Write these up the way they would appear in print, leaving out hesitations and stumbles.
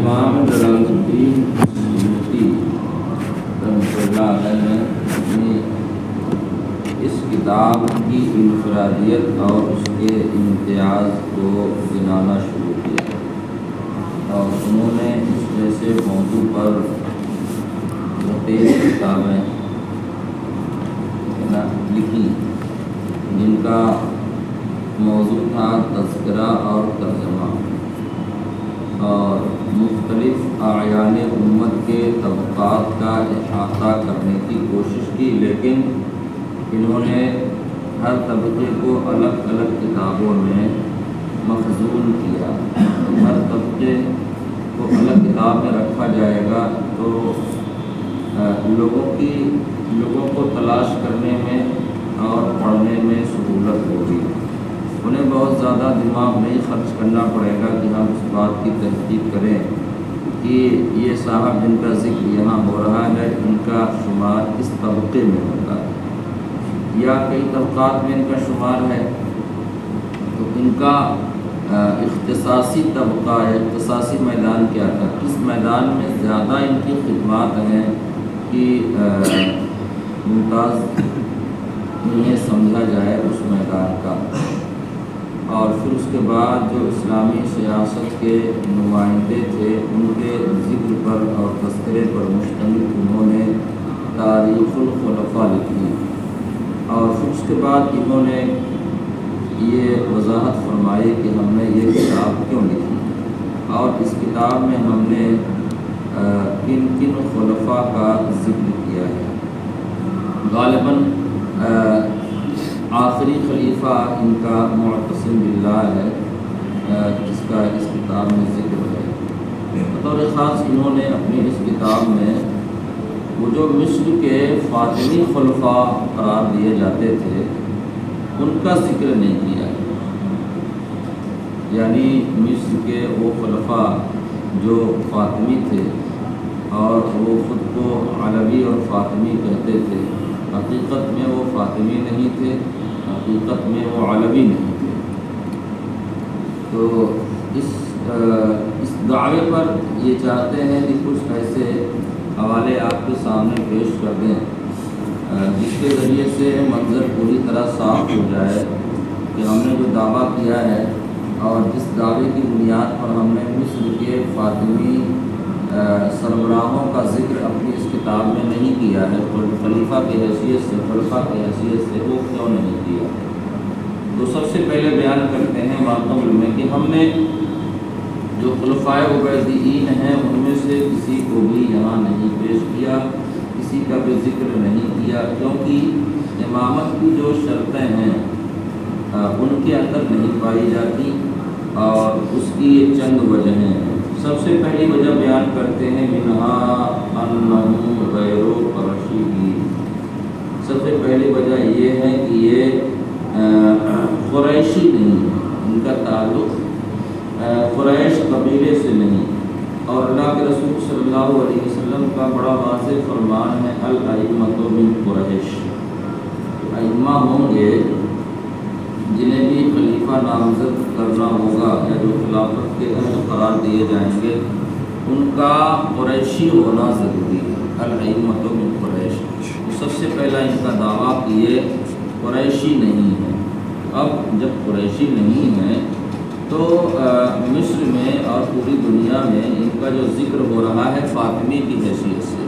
امام جلال الدین سیوطی رحمۃ اللہ علیہ نے اپنی اس کتاب کی انفرادیت اور اس کے امتیاز کو گنانا شروع کیا اور انہوں نے اس میں سے موضوع پر 23 کتابیں لکھی جن کا موضوع تھا تذکرہ اور ترجمہ، اور مختلف اعیان امت کے طبقات کا احاطہ کرنے کی کوشش کی، لیکن انہوں نے ہر طبقے کو الگ الگ کتابوں میں مخزون کیا۔ ہر طبقے کو الگ کتاب میں رکھا جائے گا تو لوگوں کو تلاش کرنے میں اور پڑھنے میں سہولت ہوگی۔ انہیں بہت زیادہ دماغ نہیں خرچ کرنا پڑے گا کہ ہم اس بات کی تحقیق کریں کہ یہ صاحب جن کا ذکر یہاں ہو رہا ہے ان کا شمار کس طبقے میں ہوگا، یا کئی طبقات میں ان کا شمار ہے تو ان کا اختصاصی طبقہ اختصاصی میدان کیا تھا، کس میدان میں زیادہ ان کی خدمات ہیں کہ ممتاز انہیں سمجھا جائے اس میدان کا۔ اور پھر اس کے بعد جو اسلامی سیاست کے نمائندے تھے ان کے ذکر پر اور تذکرے پر مشتمل انہوں نے تاریخ الخلفاء لکھی، اور پھر اس کے بعد انہوں نے یہ وضاحت فرمائی کہ ہم نے یہ کتاب کیوں لکھی اور اس کتاب میں ہم نے کن کن خلفاء کا ذکر کیا ہے۔ غالباً آخری خلیفہ ان کا معتصم باللہ ہے جس کا اس کتاب میں ذکر ہے۔ بطور خاص انہوں نے اپنی اس کتاب میں وہ جو مصر کے فاطمی خلفاء قرار دیے جاتے تھے ان کا ذکر نہیں کیا ہے، یعنی مصر کے وہ خلفاء جو فاطمی تھے اور وہ خود کو علوی اور فاطمی کہتے تھے، حقیقت میں وہ فاطمی نہیں تھے، حقیقت میں وہ علوی نہیں تھے۔ تو اس دعوے پر یہ چاہتے ہیں کہ کچھ ایسے حوالے آپ کے سامنے پیش کر دیں جس کے ذریعے سے منظر پوری طرح صاف ہو جائے کہ ہم نے جو دعویٰ کیا ہے اور جس دعوے کی بنیاد پر ہم نے مصر کے فاطمی سربراہوں کا ذکر اپنی اس کتاب میں نہیں کیا ہے، خلیفہ کی حیثیت سے خلفاء کی حیثیت سے وہ کیوں نہیں کیا۔ تو سب سے پہلے بیان کرتے ہیں ماقبل میں کہ ہم نے جو خلفائے عبیدیین ہیں ان میں سے کسی کو بھی یہاں نہیں پیش کیا، کسی کا بھی ذکر نہیں کیا، کیونکہ امامت کی جو شرطیں ہیں ان کے اندر نہیں پائی جاتی، اور اس کی چند وجہیں ہیں۔ سب سے پہلی وجہ بیان کرتے ہیں منہا انہم غیر قرشیین۔ سب سے پہلی وجہ یہ ہے کہ یہ قریشی نہیں ہے، ان کا تعلق قریش قبیلے سے نہیں، اور اللہ کے رسول صلی اللہ علیہ وسلم کا بڑا واضح فرمان ہے الائمۃ من قریش۔ ائمہ ہوں گے جنہیں بھی خلیفہ نامزد کرنا ہوگا یا جو خلافت کے اہل قرار دیے جائیں گے ان کا قریشی ہونا ضروری ہے، الائمۃ من قریش۔ سب سے پہلا ان کا دعویٰ کہ یہ قریشی نہیں ہے۔ اب جب قریشی نہیں ہے تو مصر میں اور پوری دنیا میں ان کا جو ذکر ہو رہا ہے فاطمی کی حیثیت سے،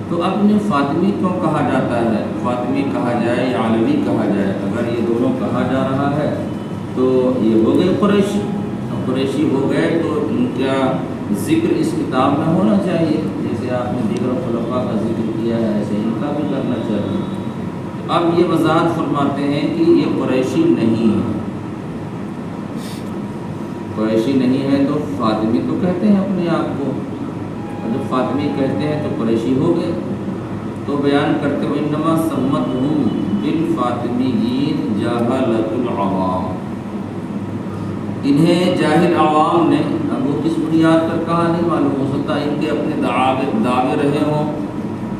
تو اب انہیں فاطمی کیوں کہا جاتا ہے؟ فاطمی کہا جائے یا علوی کہا جائے، اگر یہ دونوں کہا جا رہا ہے تو یہ ہو گئے قریشی۔ قریشی ہو گئے تو ان کا ذکر اس کتاب میں ہونا چاہیے، جیسے آپ نے دیگر خلفاء کا ذکر کیا ہے ایسے ان کا بھی کرنا چاہیے۔ اب یہ وضاحت فرماتے ہیں کہ یہ قریشی نہیں ہے۔ قریشی نہیں ہے تو فاطمی تو کہتے ہیں اپنے آپ کو، اور جب فاطمی کہتے ہیں تو قریشی ہو گئے۔ تو بیان کرتے ہوئے انما سمتہم بالفاطمیین جاہلۃ العوام، انہیں جاہل عوام نے، اب وہ کس بنیاد پر کہا نہیں معلوم، ہو سکتا ہے ان کے اپنے دعوے رہے ہوں،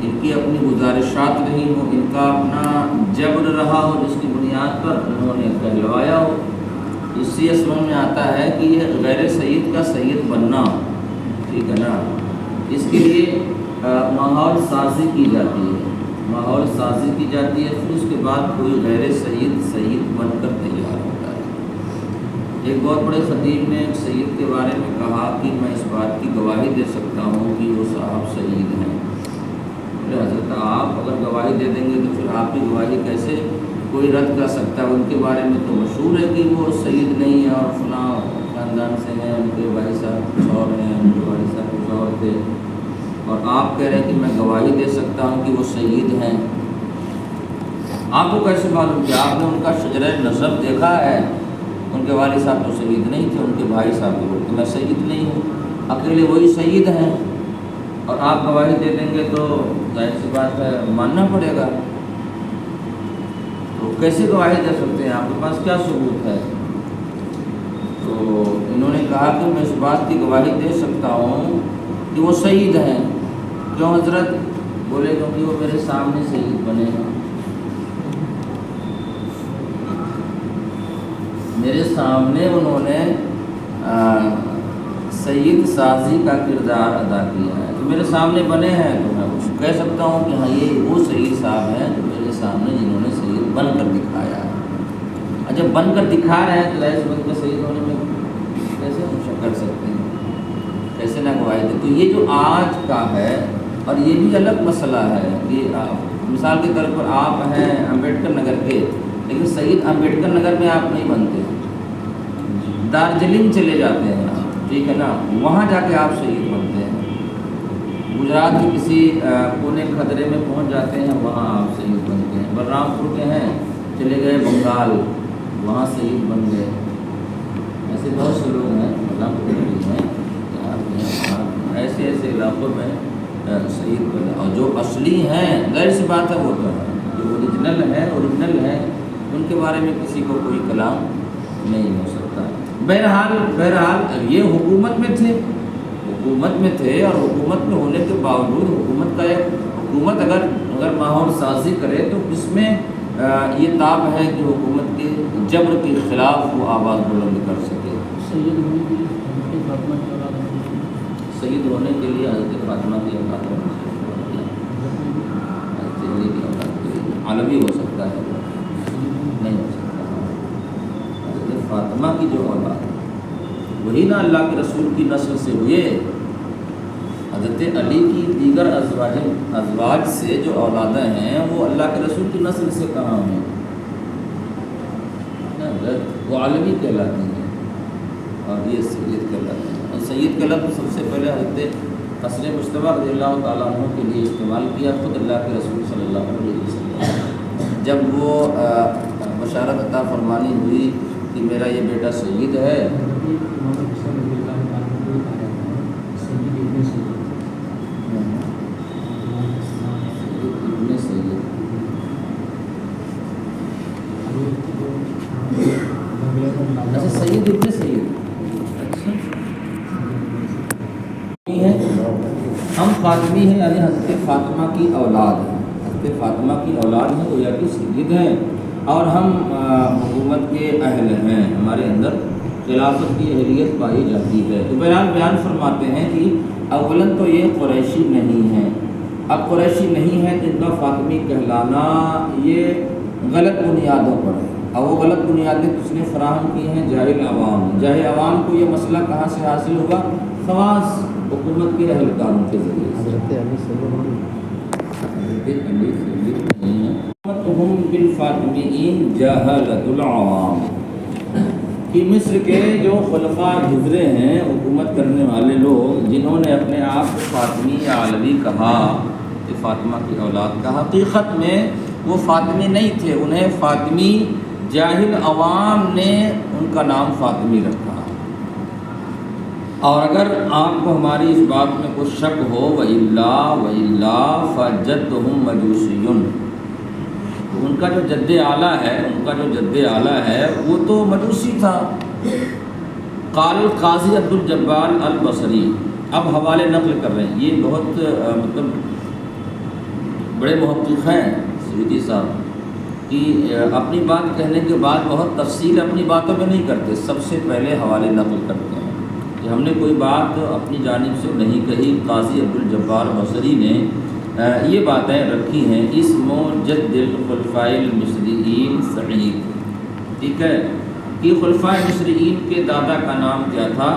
ان کی اپنی گزارشات رہی ہوں، ان کا اپنا جبر رہا ہو جس کی بنیاد پر انہوں نے کہلوایا ہو۔ اس سے سمجھ میں آتا ہے کہ یہ غیر سید کا سید بننا ٹھیک ہے نا. اس کے لیے ماحول سازی کی جاتی ہے، ماحول سازی کی جاتی ہے، پھر اس کے بعد کوئی غیر سید بن کر تیار ہوتا ہے. ایک بہت بڑے خطیب نے ایک سید کے بارے میں کہا کہ میں اس بات کی گواہی دے سکتا ہوں کہ وہ صاحب سید ہیں. بولے حضرت آپ اگر گواہی دے دیں گے تو پھر آپ کی گواہی کیسے کوئی رد کر سکتا ہے؟ ان کے بارے میں تو مشہور ہے کہ وہ سید نہیں ہیں اور فلاں خاندان سے ہیں، ان کے بھائی صاحب کچھ اور ہیں، ان کے بھائی صاحب کچھ اور تھے، اور آپ کہہ رہے ہیں کہ میں گواہی دے سکتا ہوں کہ وہ سید ہیں. آپ کو کیسے معلوم کہ آپ نے ان کا شجرہ نسب دیکھا ہے؟ ان کے والد صاحب تو سید نہیں تھے، ان کے بھائی صاحب بھی بولتے میں سید نہیں ہوں، اکیلے وہی سید ہیں، اور آپ گواہی دے دیں گے تو ظاہر سی بات ہے ماننا پڑے گا. تو کیسے گواہی دے سکتے ہیں؟ آپ کے پاس کیا ثبوت ہے؟ تو انہوں نے کہا کہ میں اس بات کی گواہی دے سکتا ہوں کہ وہ سید ہیں. کیوں حضرت؟ بولے کیونکہ وہ میرے سامنے سید بنے ہیں، میرے سامنے انہوں نے سید سازی کا کردار ادا کیا ہے، تو میرے سامنے بنے ہیں تو میں کچھ کہہ سکتا ہوں کہ ہاں یہ وہ سید صاحب ہیں جو میرے سامنے جنہوں نے سید بن کر دکھایا ہے. اور جب بن کر دکھا رہے ہیں تو ظاہر بن کر سید ہونے میں کیسے ہم شک کر سکتے ہیں، کیسے نہ گواہی دیں؟ تو یہ جو آج کا ہے، اور یہ بھی الگ مسئلہ ہے کہ مثال کے طور پر آپ ہیں امبیڈکر نگر کے، لیکن سید امبیڈکر نگر میں آپ نہیں بنتے، دارجلنگ چلے جاتے ہیں آپ، ٹھیک ہے نا، وہاں جا کے آپ سید بنتے ہیں. گجرات کے کسی کونے خطرے میں پہنچ جاتے ہیں، وہاں آپ سید بنتے ہیں. بلرام پور کے ہیں، چلے گئے بنگال، وہاں سید بن گئے. ایسے بہت سے لوگ ہیں، بلرام پور بھی ہیں، ایسے ایسے علاقوں میں سید بنے. اور جو اصلی ہیں ظاہر سی بات ہے وہ تو ہے، جو اوریجنل ہے ان کے بارے میں کسی کو کوئی کلام نہیں ہو سکتا. بہرحال یہ حکومت میں تھے، اور حکومت میں ہونے کے باوجود حکومت اگر ماحول سازی کرے تو اس میں یہ تاب ہے کہ حکومت کے جبر کے خلاف وہ آواز بلند کر سکے. سید ہونے کے لیے حضرت فاطمہ کی اولاد علوی ہو سکتا ہے، نہیں ہو سکتا. حضرت فاطمہ کی جو اولاد وہی نا اللہ کے رسول کی نسل سے ہوئے. حضرت علی کی دیگر ازواج سے جو اولادیں ہیں وہ اللہ کے رسول کی نسل سے کہاں ہیں؟ وہ علوی کہلاتی ہیں اور یہ سید کہلاتے ہیں. اور سید کا لفظ سب سے پہلے حضرت حسن مجتبی رضی اللہ تعالیٰ عنہ کے لیے استعمال کیا خود اللہ کے رسول صلی اللہ علیہ وسلم. جب وہ بشارت عطا فرمانی ہوئی کہ میرا یہ بیٹا سید ہے، سید ابن سید، ہم فاطمی ہیں، یعنی حضرت فاطمہ کی اولاد ہیں، حضرت فاطمہ کی اولاد ہیں، گویا کہ سید ہیں، اور ہم حکومت کے اہل ہیں، ہمارے اندر خلافت کی اہلیت پائی جاتی ہے. تو بہرحال بیان فرماتے ہیں کہ اولاً تو یہ قریشی نہیں ہیں. اب قریشی نہیں ہے تو ان کا فاطمی کہلانا یہ غلط بنیادوں پر ہے، اور وہ غلط بنیادیں کس نے فراہم کی ہیں؟ جاہل عوام کو یہ مسئلہ کہاں سے حاصل ہوگا؟ خواص حکومت کے اہلکاروں کے ذریعے. بالفاطمیین جہلت العوام کہ مصر کے جو خلفاء گزرے ہیں حکومت کرنے والے لوگ، جنہوں نے اپنے آپ کو فاطمی یا علوی کہا کہ فاطمہ کی اولاد کا، حقیقت میں وہ فاطمی نہیں تھے. انہیں فاطمی جاہل عوام نے ان کا نام فاطمی رکھا. اور اگر آپ کو ہماری اس بات میں کوئی شک ہو وَإِلَّا فَجَدُّهُمْ مَجُوسِيٌّ، تو ان کا جو جد اعلیٰ ہے وہ تو مجوسی تھا. قال القاضی عبد الجبار البصری، اب حوالے نقل کر رہے ہیں، یہ بہت مطلب بڑے محقق ہیں سیوطی صاحب، کہ اپنی بات کہنے کے بعد بہت تفصیل اپنی باتوں میں نہیں کرتے، سب سے پہلے حوالے نقل کرتے ہیں. کہ ہم نے کوئی بات اپنی جانب سے نہیں کہی۔ قاضی عبدالجبار بصری نے یہ باتیں رکھی ہیں۔ اسم جد الخلفاء المصریین سعید، ٹھیک ہے، کہ خلفاء مصریین کے دادا کا نام کیا تھا؟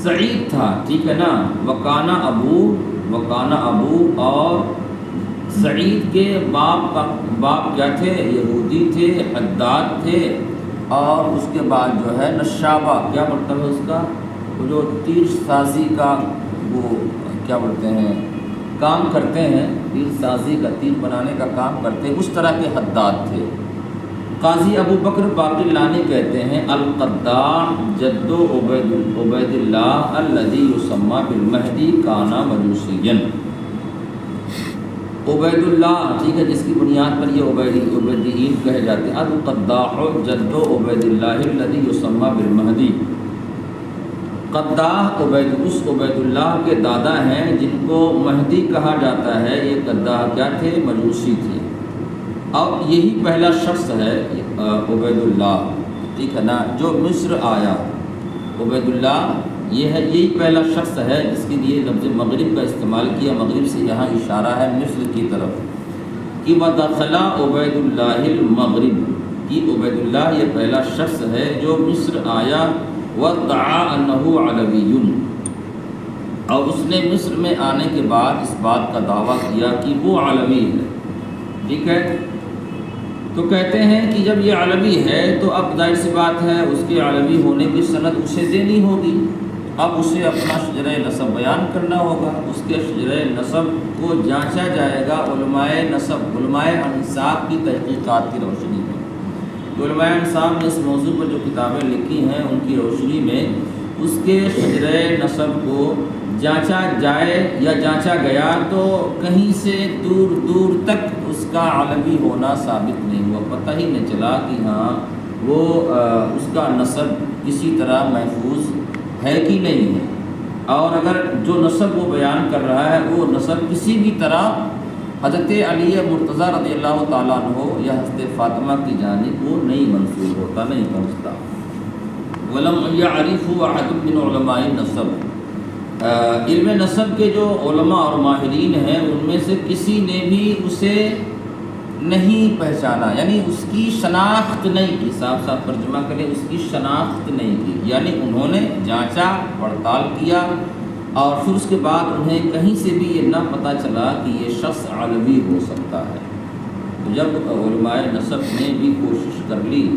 سعید تھا، ٹھیک ہے نا۔ وکانا ابو، اور سعید کے باپ کیا تھے؟ یہودی تھے، حداد تھے، اور اس کے بعد جو ہے نشابہ، کیا مطلب ہے اس کا؟ وہ جو تیر سازی کا وہ کیا بولتے ہیں کام کرتے ہیں، تیر سازی کا، تیر بنانے کا کام کرتے ہیں، اس طرح کے حداد تھے۔ قاضی ابو بکر باقلانی کہتے ہیں القداح جد عبید اللہ الذی یسمى بالمہدی کانا مجوسیا۔ عبید اللہ، ٹھیک ہے، جس کی بنیاد پر یہ عبیدیین کہے جاتے ہیں۔ القداح جد عبید اللہ الذی یسمى بالمہدی، قداح اس عبید اللہ کے دادا ہیں جن کو مہدی کہا جاتا ہے۔ یہ قداح کیا تھے؟ مجوسی تھے، اور یہی پہلا شخص ہے عبید اللہ، ٹھیک ہے نا، جو مصر آیا۔ عبید اللہ یہی پہلا شخص ہے جس کے لیے لفظ مغرب کا استعمال کیا۔ مغرب سے یہاں اشارہ ہے مصر کی طرف کہ وَدَخَلَ عُبَيْدُ اللَّهِ الْمَغْرِبِ، کہ عبید اللہ یہ پہلا شخص ہے جو مصر آیا۔ وَادَّعَىٰ أَنَّهُ عَلَوِيٌّ، اور اس نے مصر میں آنے کے بعد اس بات کا دعویٰ کیا کہ وہ علوی ہے، ٹھیک ہے۔ تو کہتے ہیں کہ جب یہ علوی ہے تو اب ظاہر سی بات ہے اس کے علوی ہونے کی سند اسے دینی ہوگی۔ اب اسے اپنا شجرہ نسب بیان کرنا ہوگا، اس کے شجرہ نسب کو جانچا جائے گا علماء نسب، علماء انساب کی تحقیقات کی روشنی میں۔ علماء انساب نے اس موضوع پر جو کتابیں لکھی ہیں ان کی روشنی میں اس کے شجرہ نسب کو جانچا جائے یا جانچا گیا تو کہیں سے دور دور تک اس کا علوی ہونا ثابت نہیں ہوا، پتہ ہی نہیں چلا کہ ہاں وہ اس کا نسب کسی طرح محفوظ ہے کہ نہیں ہے، اور اگر جو نسب وہ بیان کر رہا ہے وہ نسب کسی بھی طرح حضرت علی مرتضیٰ رضی اللہ تعالیٰ عنہ یا حضرت فاطمہ کی جانب وہ نہیں منسوب ہوتا، نہیں پہنچتا۔ وَلَمْ يَعْرِفُ أَحَدٌ مِّنْ عُلَمَاءِ النَّسَبِ، علم نسب کے جو علماء اور ماہرین ہیں ان میں سے کسی نے بھی اسے نہیں پہچانا، یعنی اس کی شناخت نہیں کی۔ صاف صاف ترجمہ کریں، اس کی شناخت نہیں کی، یعنی انہوں نے جانچا پڑتال کیا اور پھر اس کے بعد انہیں کہیں سے بھی یہ نہ پتہ چلا کہ یہ شخص علوی ہو سکتا ہے۔ تو جب علماء نسب نے بھی کوشش کر لی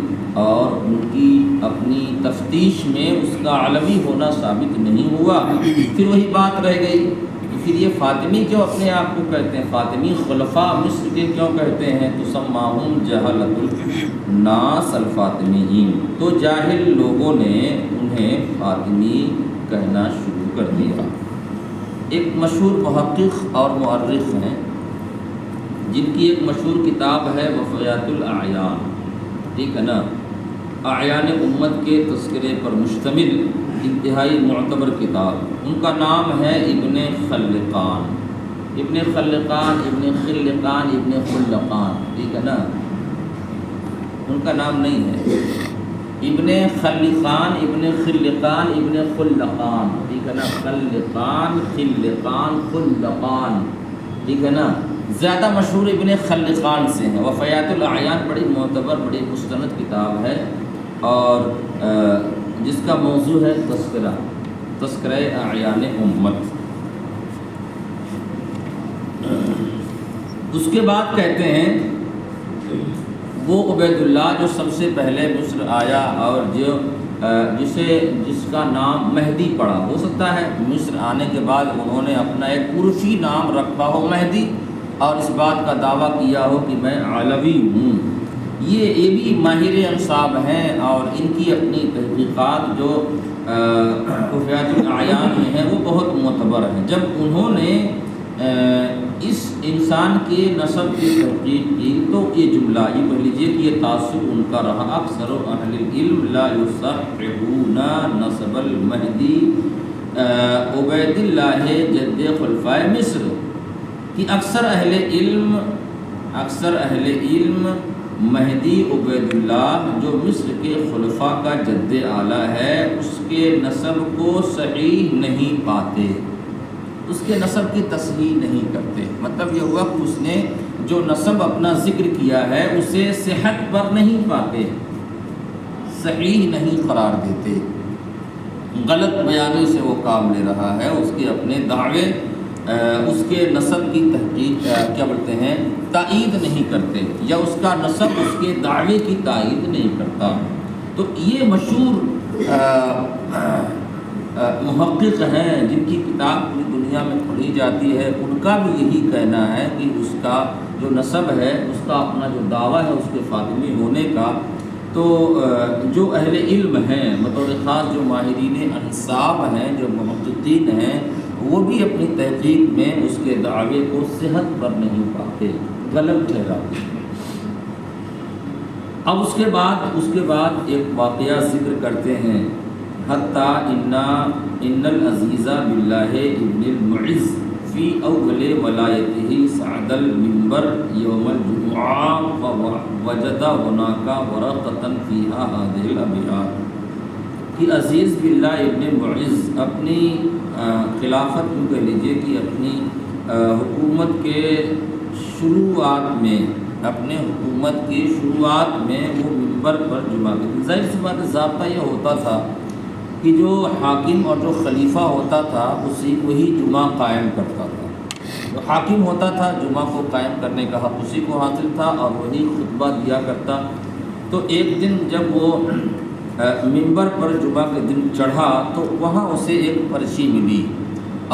اور ان کی اپنی تفتیش میں اس کا علوی ہونا ثابت نہیں ہوا، پھر وہی بات رہ گئی کہ پھر یہ فاطمی کیوں اپنے آپ کو کہتے ہیں؟ فاطمی خلفاء مصر کے کیوں کہتے ہیں؟ تو سماہم جہلۃ الناس الفاطمیین، تو جاہل لوگوں نے انہیں فاطمی کہنا شروع کر دیا۔ ایک مشہور محقق اور مؤرخ ہیں جن کی ایک مشہور کتاب ہے وفیات الاعیان، ٹھیک ہے نا، اعیان امت کے تذکرے پر مشتمل انتہائی معتبر کتاب۔ ان کا نام ہے ابن خلقان، ابن خلقان، ابن خلقان، ابن خلقان، ٹھیک ہے نا، ان کا نام نہیں ہے ابن خلقان، ابن خلقان، ابن خلقان، ٹھیک ہے نا، خلقان، خلقان، خلقان، ٹھیک ہے نا، زیادہ مشہور ابن خلقان سے ہیں۔ وفیات الاعیان بڑی معتبر، بڑی مستند کتاب ہے اور جس کا موضوع ہے تذکرہ اعیان امت۔ اس کے بعد کہتے ہیں وہ عبید اللہ جو سب سے پہلے مصر آیا اور جس کا نام مہدی پڑا، ہو سکتا ہے مصر آنے کے بعد انہوں نے اپنا ایک عرفی نام رکھا ہو مہدی اور اس بات کا دعویٰ کیا ہو کہ میں علوی ہوں۔ یہ بھی ماہر انساب ہیں اور ان کی اپنی تحقیقات جو خفیات الاعیان میں ہیں وہ بہت معتبر ہیں۔ جب انہوں نے اس انسان کے نسب کی تحقیق کی تو یہ جملہ یہ پڑھ لیجیے کہ یہ تعصب ان کا رہا، اکثر اہل العلم لا یصححون نسب المہدی عبید اللہ جد خلفاء مصر، کہ اکثر اہل علم مہدی عبید اللہ جو مصر کے خلفاء کا جد اعلیٰ ہے اس کے نسب کو صحیح نہیں پاتے، اس کے نسب کی تصحیح نہیں کرتے۔ مطلب یہ ہوا کہ اس نے جو نسب اپنا ذکر کیا ہے اسے صحت پر نہیں پاتے، صحیح نہیں قرار دیتے، غلط بیانی سے وہ کام لے رہا ہے، اس کے اپنے دعوے اس کے نسب کی تحقیق کیا بولتے ہیں تائید نہیں کرتے، یا اس کا نسب اس کے دعوے کی تائید نہیں کرتا۔ تو یہ مشہور محقق ہیں جن کی کتاب پوری دنیا میں پڑھی جاتی ہے، ان کا بھی یہی کہنا ہے کہ اس کا جو نسب ہے، اس کا اپنا جو دعویٰ ہے اس کے فاطمی ہونے کا، تو جو اہل علم ہیں بطور خاص جو ماہرین انساب ہیں، جو محققین ہیں، وہ بھی اپنی تحقیق میں اس کے دعوے کو صحت پر نہیں پاتے، غلط ٹھہراتے ہیں۔ اب اس کے بعد ایک واقعہ ذکر کرتے ہیں، حتیٰ ان العزیز باللہ ابن المعز فی اول ولایتہ صعد المنبر یوم الجمعہ وجد هناک ورقۃ فیہا هذه الابیات کہ عزیز باللہ ابن معز اپنی خلافت میں کہہ لیجیے کہ اپنی حکومت کے شروعات میں، اپنے حکومت کی شروعات میں وہ منبر پر جمعہ کے، ظاہر سی بات ضابطہ یہ ہوتا تھا کہ جو حاکم اور جو خلیفہ ہوتا تھا وہی جمعہ قائم کرتا تھا، جو حاکم ہوتا تھا جمعہ کو قائم کرنے کا حق اسی کو حاصل تھا اور وہی خطبہ دیا کرتا۔ تو ایک دن جب وہ منبر پر جمعہ کے دن چڑھا تو وہاں اسے ایک پرچی ملی،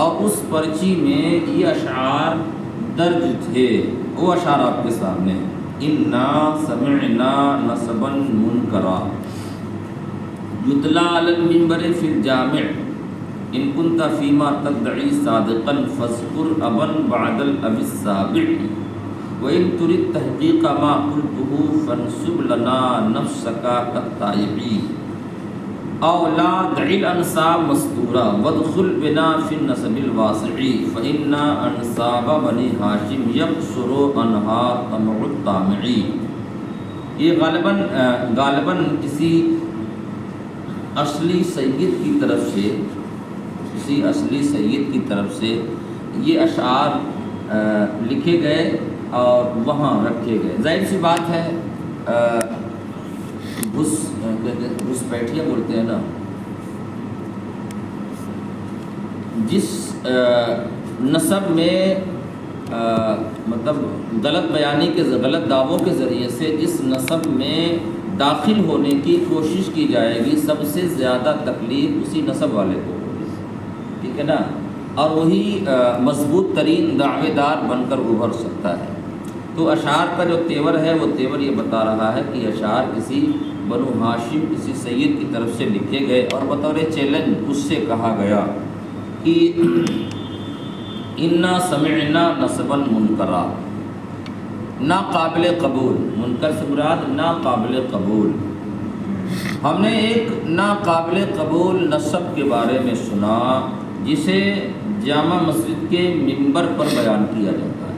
اور اس پرچی میں یہ اشعار درج تھے، وہ اشعار آپ کے سامنے، انا سمعنا نسبا منکرا یتلا علی المنبر فی الجامع ان کنت فیما تدعی صادقا فاذکر ابا بعد الاب السابع وان ترید تحقیق ما قلته فانسب لنا نفسک کالتائبی او لا دع الانساب مستورا وادخل بنا فی النسب الواسع فإن انساب بنی ہاشم یقصر عنہا طمع الطامعی۔ یہ غالباً کسی اصلی سید کی طرف سے یہ اشعار لکھے گئے اور وہاں رکھے گئے۔ ظاہر سی بات ہے گھسپیٹھیا بولتے ہیں نا، جس نسب میں مطلب غلط بیانی کے غلط دعووں کے ذریعے سے جس نسب میں داخل ہونے کی کوشش کی جائے گی سب سے زیادہ تکلیف اسی نسب والے کو ہوگی، ٹھیک ہے نا، اور وہی مضبوط ترین دعوے دار بن کر ابھر سکتا ہے۔ تو اشعار کا جو تیور ہے وہ تیور یہ بتا رہا ہے کہ اشعار کسی بنو ہاشم کسی سید کی طرف سے لکھے گئے اور بطور چیلنج اس سے کہا گیا کہ انا سمعنا نسبا منکرا، ناقابل قبول، منکر سے مراد ناقابل قبول، ہم نے ایک ناقابل قبول نسب کے بارے میں سنا جسے جامع مسجد کے منبر پر بیان کیا جاتا ہے،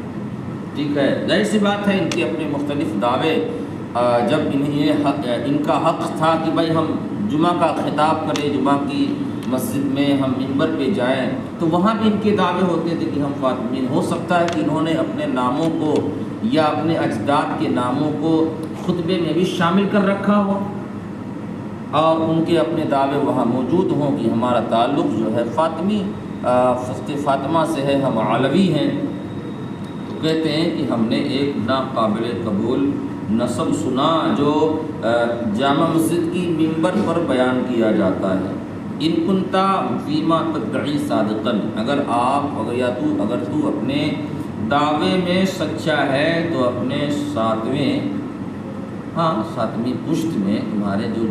ٹھیک ہے۔ ظاہر سی بات ہے ان کے اپنے مختلف دعوے، جب ان کا حق تھا کہ بھائی ہم جمعہ کا خطاب کریں، جمعہ کی مسجد میں ہم منبر پہ جائیں، تو وہاں بھی ان کے دعوے ہوتے تھے کہ ہم فاطمین، ہو سکتا ہے کہ انہوں نے اپنے ناموں کو یا اپنے اجداد کے ناموں کو خطبے میں بھی شامل کر رکھا ہو اور ان کے اپنے دعوے وہاں موجود ہوں کہ ہمارا تعلق جو ہے فاطمی فاطمہ سے ہے، ہم علوی ہیں۔ تو کہتے ہیں کہ ہم نے ایک ناقابل قبول نسب سنا جو جامع مسجد کی منبر پر بیان کیا جاتا ہے، ان کنتا فیما تدعی صادقا، اگر تو اپنے دعوے میں سچا ہے تو اپنے ساتویں پشت میں تمہارے جو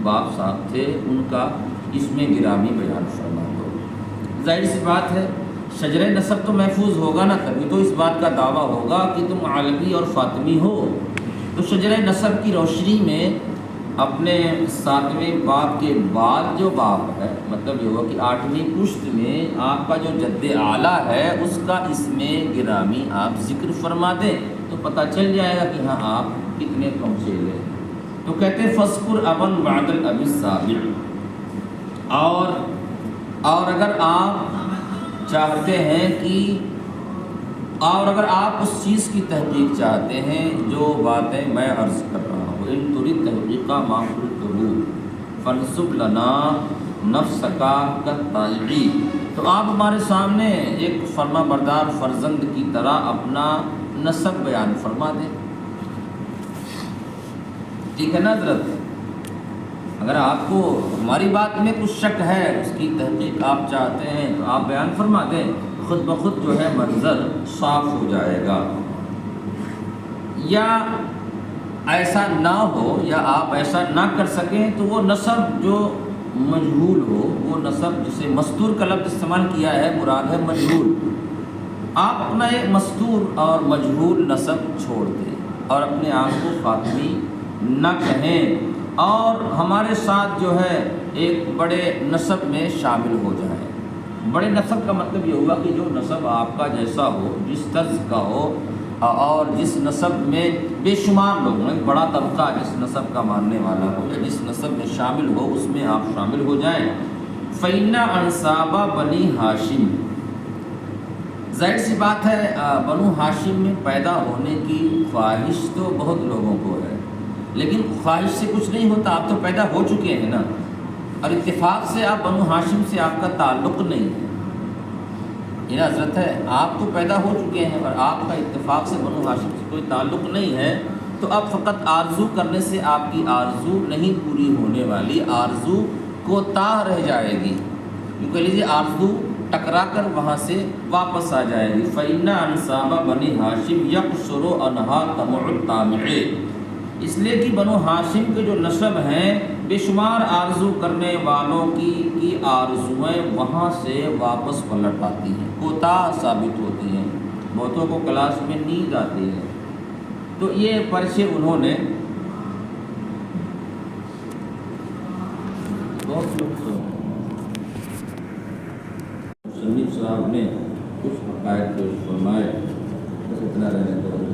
باپ صاحب تھے ان کا اس میں گرامی بیان فرما دو۔ ظاہر سی بات ہے شجرہ نسب تو محفوظ ہوگا نا، تبھی تو اس بات کا دعویٰ ہوگا کہ تم علوی اور فاطمی ہو۔ تو شجرہ نسب کی روشنی میں اپنے 7ویں باپ کے بعد جو باپ ہے، مطلب یہ ہوا کہ 8ویں پشت میں آپ کا جو جد اعلیٰ ہے اس کا اس میں گرامی آپ ذکر فرما دیں تو پتہ چل جائے گا کہ ہاں آپ کتنے کم چیلے ہیں. تو کہتے فذکر ابن بعد الاب السابع. اور اگر آپ چاہتے ہیں کہ اور اگر آپ اس چیز کی تحقیق چاہتے ہیں جو باتیں میں عرض کر رہا ہوں، ان تريد تحقیق ما قلته فانسب لنا نفسک کالطائعی، تو آپ ہمارے سامنے ایک فرما بردار فرزند کی طرح اپنا نسب بیان فرما دیں. ٹھیک ہے نا حضرت؟ اگر آپ کو ہماری بات میں کچھ شک ہے، اس کی تحقیق آپ چاہتے ہیں تو آپ بیان فرما دیں، خود بخود جو ہے منظر صاف ہو جائے گا. یا ایسا نہ ہو یا آپ ایسا نہ کر سکیں تو وہ نسب جو مجہول ہو، وہ نسب جسے مستور کا لفظ استعمال کیا ہے مراد ہے مجہول، آپ اپنا ایک مستور اور مجہول نسب چھوڑ دیں اور اپنے آپ کو فاطمی نہ کہیں اور ہمارے ساتھ جو ہے ایک بڑے نسب میں شامل ہو جائیں. بڑے نسب کا مطلب یہ ہوگا کہ جو نسب آپ کا جیسا ہو، جس طرز کا ہو اور جس نسب میں بے شمار لوگ ہیں، بڑا طبقہ جس نسب کا ماننے والا ہو یا جس نسب میں شامل ہو اس میں آپ شامل ہو جائیں. فَإِنَّ أَنْسَابَ بَنِي ہاشم، ظاہر سی بات ہے بنو ہاشم میں پیدا ہونے کی خواہش تو بہت لوگوں کو ہے، لیکن خواہش سے کچھ نہیں ہوتا، آپ تو پیدا ہو چکے ہیں نا، اور اتفاق سے آپ بنو ہاشم سے آپ کا تعلق نہیں ہے. یہ حضرت ہے، آپ تو پیدا ہو چکے ہیں اور آپ کا اتفاق سے بنو ہاشم سے کوئی تعلق نہیں ہے، تو اب فقط آرزو کرنے سے آپ کی آرزو نہیں پوری ہونے والی، آرزو کوتاہ رہ جائے گی. یوں کہہ لیجیے آرزو ٹکرا کر وہاں سے واپس آ جائے گی. فَإِنَّ أَنْسَابَ بَنِي ہاشم يَقْصُرُ عَنْهَا طَمْعُ الطَّامِعِ، اس لیے کہ بنو ہاشم کے جو نسب ہیں بے شمار آرزو کرنے والوں کی آرزوئیں وہاں سے واپس پلٹ آتی ہیں، کوتاہ ثابت ہوتی ہیں. بہتوں کو کلاس میں نیند آتی ہے. تو یہ پرچے انہوں نے بہت صاحب نے کچھ حقائق پیش فرمائے. بس اتنا رہنے دو.